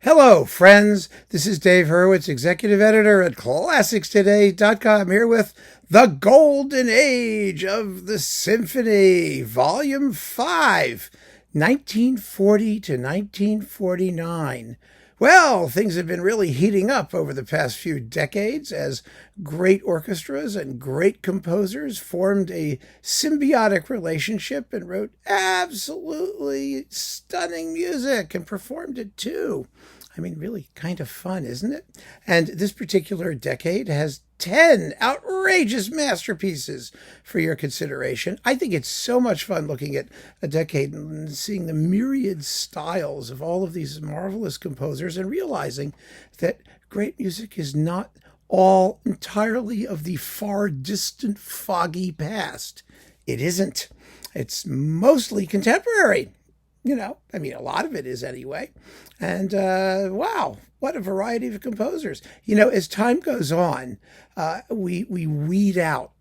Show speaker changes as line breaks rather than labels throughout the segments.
Hello, friends. This is Dave Hurwitz, executive editor at ClassicsToday.com, here with The Golden Age of the Symphony, Volume 5, 1940 to 1949. Well, things have been really heating up over the past few decades as great orchestras and great composers formed a symbiotic relationship and wrote absolutely stunning music and performed it too. I mean, really kind of fun, isn't it? And this particular decade has 10 outrageous masterpieces for your consideration. I think it's so much fun looking at a decade and seeing the myriad styles of all of these marvelous composers and realizing that great music is not all entirely of the far distant, foggy past. It isn't. It's mostly contemporary. A lot of it is anyway. And wow, what a variety of composers. As time goes on, we weed out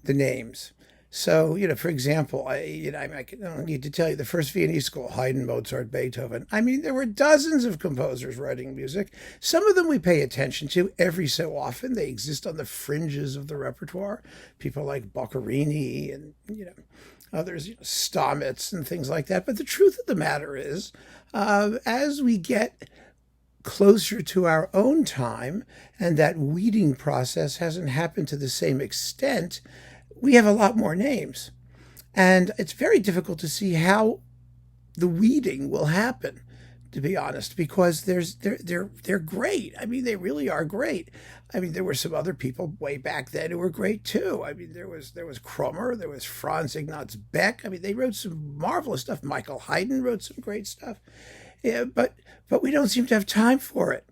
the names. So, for example, I don't need to tell you, the first Viennese school, Haydn, Mozart, Beethoven. I mean, there were dozens of composers writing music. Some of them we pay attention to every so often. They exist on the fringes of the repertoire. People like Boccherini and, others, Stamitz and things like that. But the truth of the matter is, as we get closer to our own time, and that weeding process hasn't happened to the same extent, we have a lot more names. And it's very difficult to see how the weeding will happen, to be honest, because they're great. I mean, they really are great. I mean, there were some other people way back then who were great too. I mean, there was Krummer, there was Franz Ignaz Beck. I mean, they wrote some marvelous stuff. Michael Haydn wrote some great stuff. Yeah, but we don't seem to have time for it.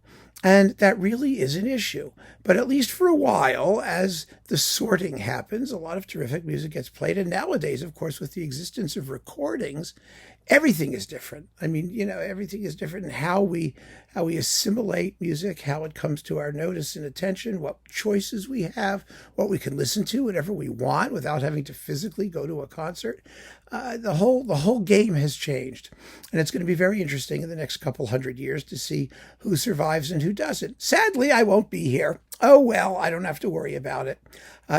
And that really is an issue. But at least for a while, as the sorting happens, a lot of terrific music gets played. And nowadays, of course, with the existence of recordings, everything is different. I mean, everything is different in how we assimilate music, how it comes to our notice and attention, what choices we have, what we can listen to whenever we want without having to physically go to a concert. The whole game has changed, and it's going to be very interesting in the next couple hundred years to see who survives and who doesn't. Sadly, I won't be here. Oh well, I don't have to worry about it.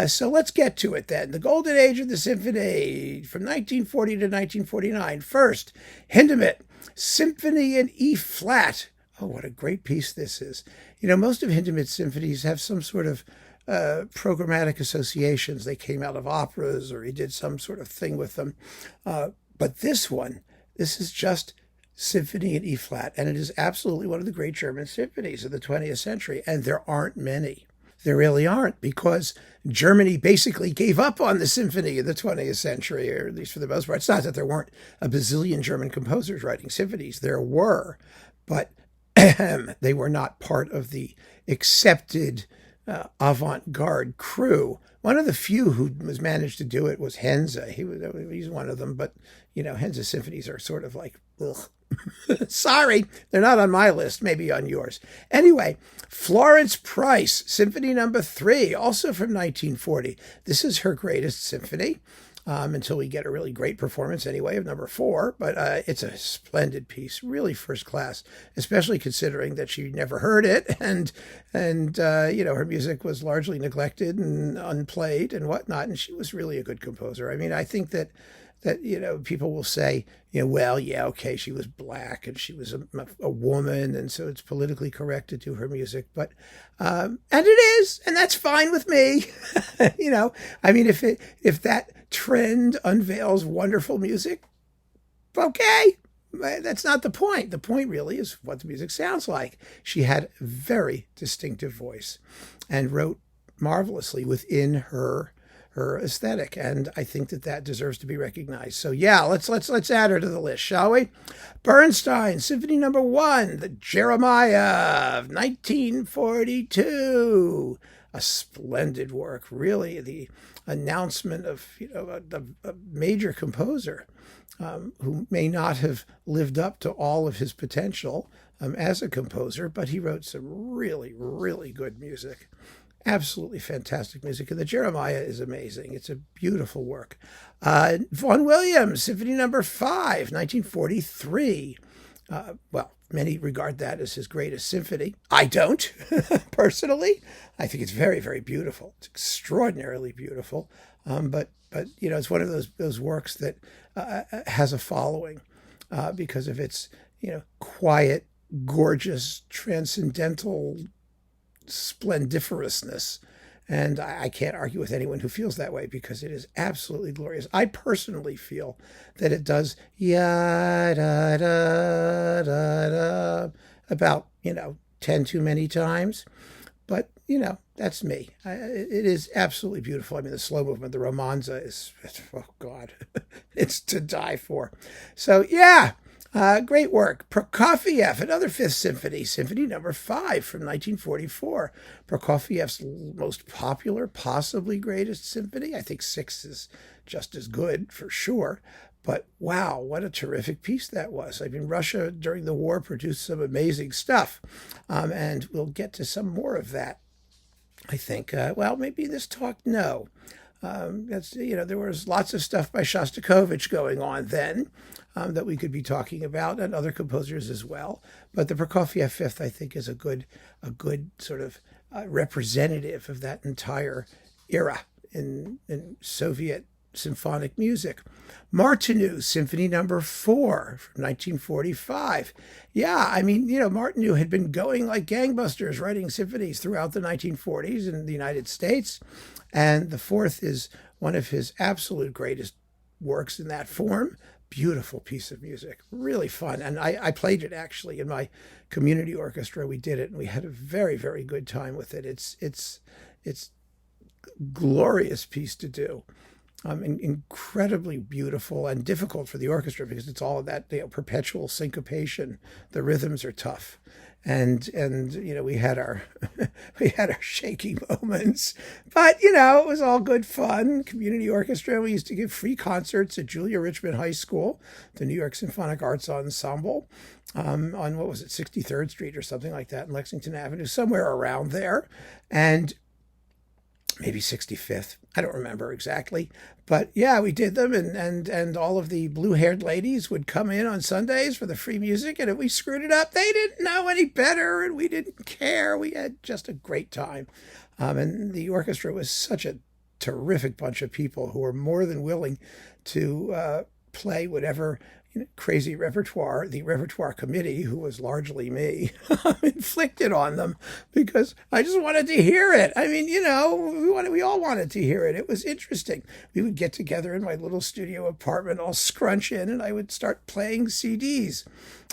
So let's get to it then. The Golden Age of the Symphony from 1940 to 1949. First, Hindemith, Symphony in E flat. Oh, what a great piece this is. Most of Hindemith's symphonies have some sort of programmatic associations. They came out of operas, or he did some sort of thing with them. But this is just Symphony in E flat, and it is absolutely one of the great German symphonies of the 20th century, and there aren't many. There really aren't, because Germany basically gave up on the symphony in the 20th century, or at least for the most part. It's not that there weren't a bazillion German composers writing symphonies. There were, but they were not part of the accepted avant-garde crew. One of the few who was managed to do it was Henze. He's one of them, but Henze's symphonies are sort of like, ugh. Sorry, they're not on my list, maybe on yours. Anyway, Florence Price, Symphony No. 3, also from 1940. This is her greatest symphony, until we get a really great performance anyway of No. 4, but it's a splendid piece, really first class, especially considering that she never heard it, and her music was largely neglected and unplayed and whatnot, and she was really a good composer. I mean, I think that people will say, well, yeah, okay, she was black and she was a woman, and so it's politically correct to do her music, but and it is, and that's fine with me. I mean, if that trend unveils wonderful music, okay, that's not the point. The point really is what the music sounds like. She had a very distinctive voice and wrote marvelously within her aesthetic, and I think that deserves to be recognized. So yeah, let's add her to the list, shall we? Bernstein, Symphony No. 1, the Jeremiah of 1942. A splendid work, really, the announcement of a major composer who may not have lived up to all of his potential as a composer, but he wrote some really, really good music. Absolutely fantastic music. And the Jeremiah is amazing. It's a beautiful work. Vaughan Williams, Symphony No. 5, 1943. Well, many regard that as his greatest symphony. I don't, personally. I think it's very, very beautiful. It's extraordinarily beautiful. But it's one of those works that has a following because of its quiet, gorgeous, transcendental splendiferousness. And I can't argue with anyone who feels that way because it is absolutely glorious. I personally feel that it does ya da da da da about 10 too many times, but that's me. It is absolutely beautiful. I mean, the slow movement, the romanza is, oh God, it's to die for. So yeah. Great work. Prokofiev, another Fifth Symphony, Symphony No. 5 from 1944. Prokofiev's most popular, possibly greatest symphony. I think 6 is just as good, for sure. But wow, what a terrific piece that was. I mean, Russia during the war produced some amazing stuff. And we'll get to some more of that, I think. Maybe this talk, no. There was lots of stuff by Shostakovich going on then that we could be talking about, and other composers as well. But the Prokofiev Fifth, I think, is a good sort of representative of that entire era in Soviet symphonic music. Martinu, Symphony No. 4 from 1945. Yeah, I mean, Martinu had been going like gangbusters writing symphonies throughout the 1940s in the United States. And the fourth is one of his absolute greatest works in that form. Beautiful piece of music, really fun. And I played it actually in my community orchestra. We did it and we had a very, very good time with it. It's glorious piece to do. Incredibly beautiful and difficult for the orchestra because it's all of that perpetual syncopation. The rhythms are tough. And we had our shaky moments, but it was all good fun. Community orchestra. We used to give free concerts at Julia Richmond High School, the New York Symphonic Arts Ensemble, on 63rd Street or something like that in Lexington Avenue, somewhere around there, and maybe 65th. I don't remember exactly. But yeah, we did them, and all of the blue-haired ladies would come in on Sundays for the free music, and if we screwed it up, they didn't know any better, and we didn't care. We had just a great time. And the orchestra was such a terrific bunch of people who were more than willing to play whatever crazy repertoire the repertoire committee, who was largely me, inflicted on them, because I just wanted to hear it. I mean, we all wanted to hear it. It was interesting. We would get together in my little studio apartment, all scrunch in, and I would start playing CDs,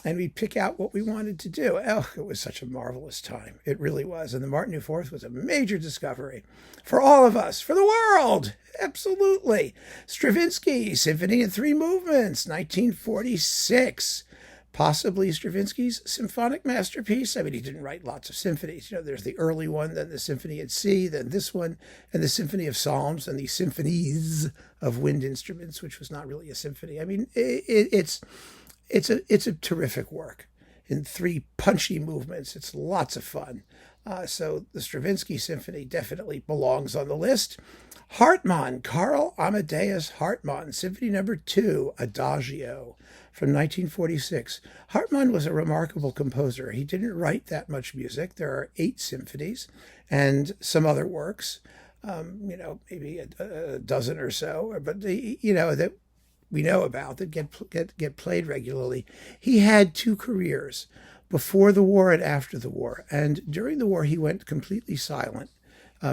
and we'd pick out what we wanted to do. Oh, it was such a marvelous time. It really was. And the Martinu Fourth was a major discovery for all of us, for the world. Absolutely. Stravinsky, Symphony in 3 Movements, 1946. Possibly Stravinsky's symphonic masterpiece. I mean, he didn't write lots of symphonies. There's the early one, then the Symphony at Sea, then this one, and the Symphony of Psalms, and the Symphonies of Wind Instruments, which was not really a symphony. I mean, it's a terrific work in 3 punchy movements. It's lots of fun. So the Stravinsky Symphony definitely belongs on the list. Hartmann, Carl Amadeus Hartmann, Symphony No. 2, Adagio, from 1946. Hartmann was a remarkable composer. He didn't write that much music. There are 8 symphonies and some other works, maybe a dozen or so, but that we know about that get played regularly. He had 2 careers, before the war and after the war. And during the war, he went completely silent.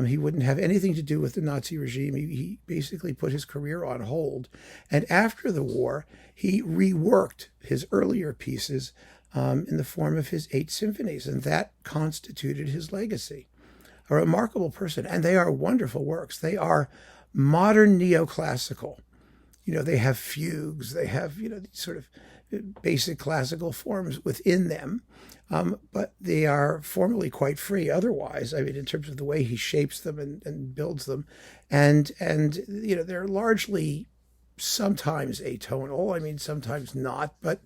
He wouldn't have anything to do with the Nazi regime. He basically put his career on hold. And after the war, he reworked his earlier pieces in the form of his 8 symphonies. And that constituted his legacy. A remarkable person. And they are wonderful works. They are modern neoclassical. They have fugues. They have, these sort of basic classical forms within them, but they are formally quite free otherwise. I mean, in terms of the way he shapes them and builds them, and they're largely sometimes atonal. I mean, sometimes not, but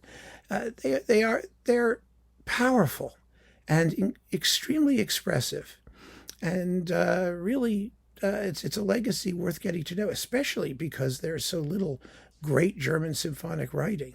they're powerful and extremely expressive, and really. It's a legacy worth getting to know, especially because there's so little great German symphonic writing.